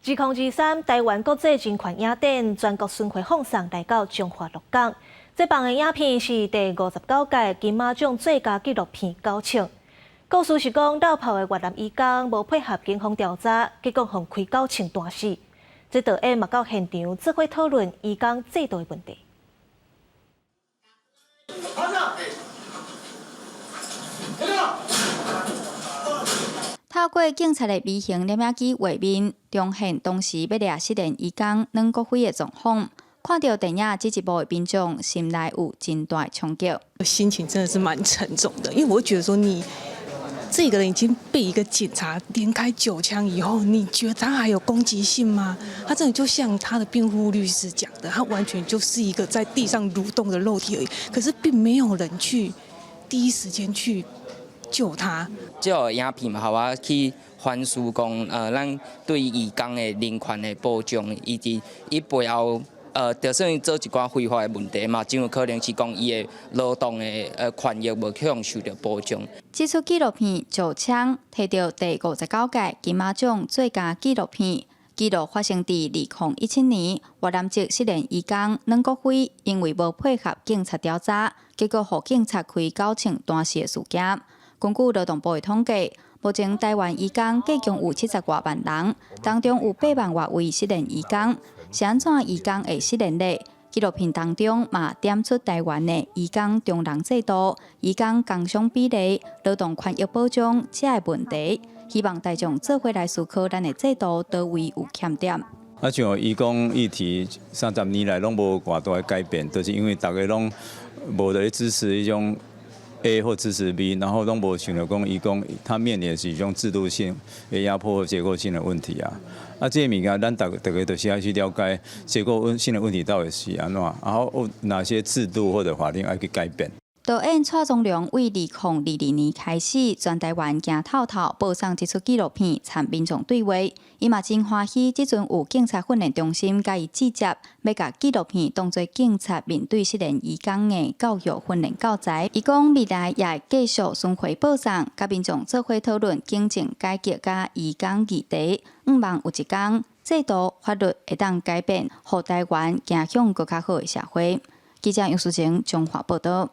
2023台湾国际人权影展全国巡回放送来到中华鹿港。这放的影片是第59届金马奖最佳纪录片《九枪》。故事是讲绕跑的越南移工无配合警方调查，结果互开9枪弹死。这导演嘛到现场指挥讨论移工制度的问题。 透过警察的微型摄影机画面，重现当时要掠失联移工阮国辉的状况。看到电影这一部的民众，心内有真大冲击。心情真的是蛮沉重的，因为我会觉得说，你这个人已经被一个警察连开9枪以后，你觉得他还有攻击性吗？他真的就像他的辩护律师讲的，他完全就是一个在地上蠕动的肉体而已。可是并没有人去第一时间去救他。这个影片嘛，互我去反思讲，咱对移工的人权的保障，以及伊背后。就算做一寡非法的问题嘛，真有可能是讲伊的劳动的权益无向受到保障。这出纪录片《九枪》摕到第59届金马奖最佳纪录片。纪录发生伫2017年，越南籍失联移工阮国辉因为无配合警察调查，结果互警察开9枪弹死的事件。根据劳动部的统计，目前台湾移工计共有70多万人，当中有8万多位失联移工。是安怎移工会失联呢？纪录片当中嘛点出台湾的移工中人制度、移工工伤比例、劳动权益保障这个问题，希望大众做伙来思考咱的制度倒位有欠点。像移工议题30年来拢无偌大的改变，就是因为大家拢无在支持迄种 A 或支持 B， 然后拢无想到讲移工他面临的是一种制度性的压迫或结构性的问题啊。这些物件咱大家都需要去了解结构性的问题到底是安怎，然后有哪些制度或者法令要去改变。导演蔡宗良为2022年开始，全台湾行透透播送这出纪录片，参民众对话。伊嘛真欢喜，即阵有警察训练中心甲伊直接要甲纪录片当作警察面对失联移工的教育训练教材。伊讲未来也会继续巡回播送，甲民众做伙讨论警政改革甲移工议题。望有一天制度法律会当改变，互台湾走向更较好的社会。记者杨淑晴，中华报道。